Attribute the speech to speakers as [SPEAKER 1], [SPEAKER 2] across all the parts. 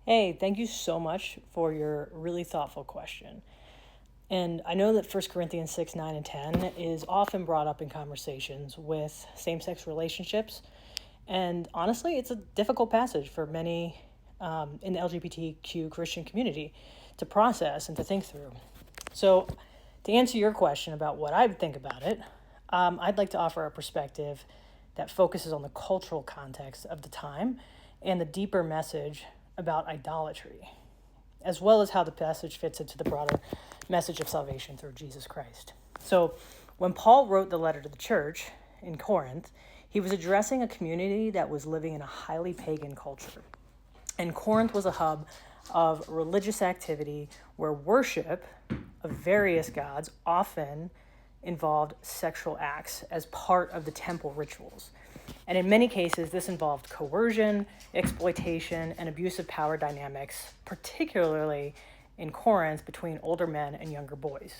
[SPEAKER 1] Hey, thank you so much for your really thoughtful question. And I know that 1 Corinthians 6, 9, and 10 is often brought up in conversations with same sex relationships. And honestly, it's a difficult passage for many in the LGBTQ Christian community to process and to think through. So, to answer your question about what I think about it, I'd like to offer a perspective that focuses on the cultural context of the time and the deeper message about idolatry, as well as how the passage fits into the broader message of salvation through Jesus Christ. So, when Paul wrote the letter to the church in Corinth, he was addressing a community that was living in a highly pagan culture. And Corinth was a hub of religious activity where worship of various gods often involved sexual acts as part of the temple rituals. And in many cases, this involved coercion, exploitation, and abusive power dynamics, particularly in Corinth between older men and younger boys.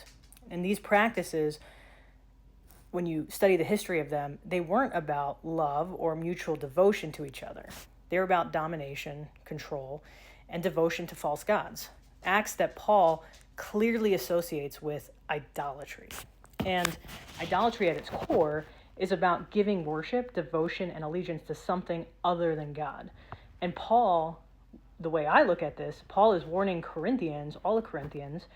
[SPEAKER 1] And these practices, when you study the history of them, they weren't about love or mutual devotion to each other. They were about domination, control, and devotion to false gods, acts that Paul clearly associates with idolatry. And idolatry at its core is about giving worship, devotion, and allegiance to something other than God. And Paul, the way I look at this, Paul is warning Corinthians, all the Corinthians,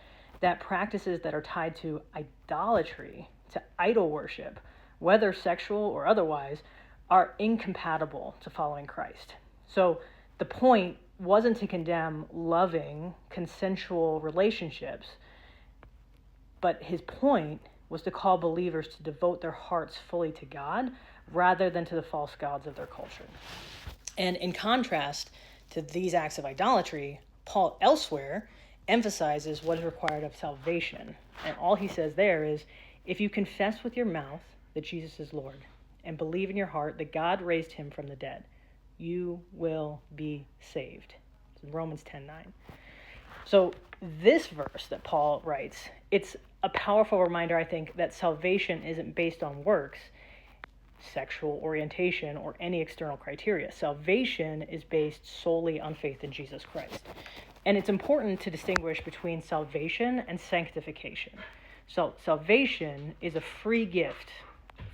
[SPEAKER 1] that practices that are tied to idolatry, to idol worship, whether sexual or otherwise, are incompatible to following Christ. So the point wasn't to condemn loving, consensual relationships, but his point was to call believers to devote their hearts fully to God rather than to the false gods of their culture. And in contrast to these acts of idolatry, Paul elsewhere emphasizes what is required of salvation. And all he says there is, if you confess with your mouth that Jesus is Lord and believe in your heart that God raised him from the dead, you will be saved. It's Romans 10:9. So this verse that Paul writes, it's a powerful reminder, I think, that salvation isn't based on works, sexual orientation, or any external criteria. Salvation is based solely on faith in Jesus Christ. And it's important to distinguish between salvation and sanctification. So salvation is a free gift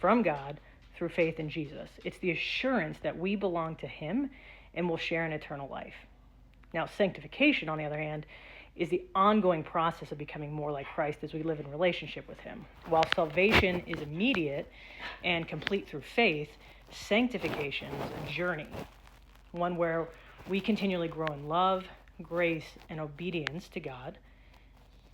[SPEAKER 1] from God through faith in Jesus. It's the assurance that we belong to him and will share an eternal life. Now, sanctification, on the other hand, is the ongoing process of becoming more like Christ as we live in relationship with him. While salvation is immediate and complete through faith, sanctification is a journey, one where we continually grow in love, grace, and obedience to God.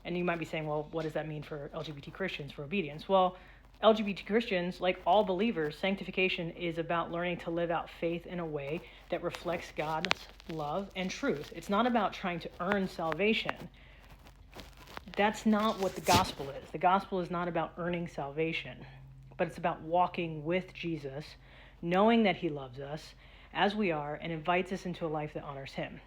[SPEAKER 1] And you might be saying, well, what does that mean for LGBT Christians, for obedience? Well, LGBT Christians, like all believers, sanctification is about learning to live out faith in a way that reflects God's love and truth. It's not about trying to earn salvation. That's not what the gospel is. The gospel is not about earning salvation, but it's about walking with Jesus, knowing that he loves us as we are and invites us into a life that honors him.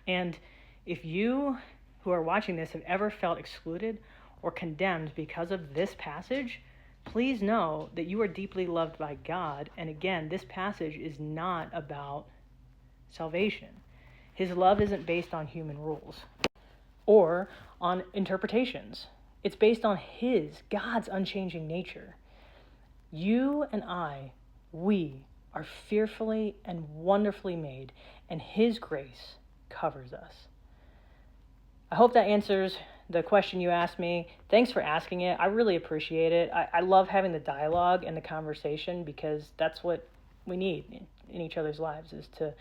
[SPEAKER 1] And if you who are watching this have ever felt excluded or condemned because of this passage, please know that you are deeply loved by God. And again, this passage is not about salvation. His love isn't based on human rules or on interpretations. It's based on God's unchanging nature. You and I, we are fearfully and wonderfully made, and his grace covers us. I hope that answers the question you asked me. Thanks for asking it. I really appreciate it. I love having the dialogue and the conversation because that's what we need in each other's lives, is to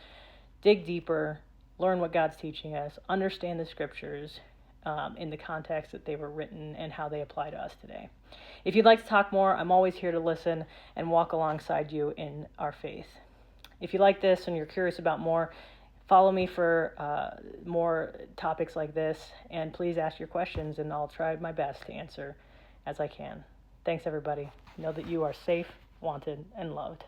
[SPEAKER 1] dig deeper, learn what God's teaching us, understand the scriptures in the context that they were written and how they apply to us today. If you'd like to talk more, I'm always here to listen and walk alongside you in our faith. If you like this and you're curious about more, follow me for more topics like this, and please ask your questions, and I'll try my best to answer as I can. Thanks, everybody. Know that you are safe, wanted, and loved.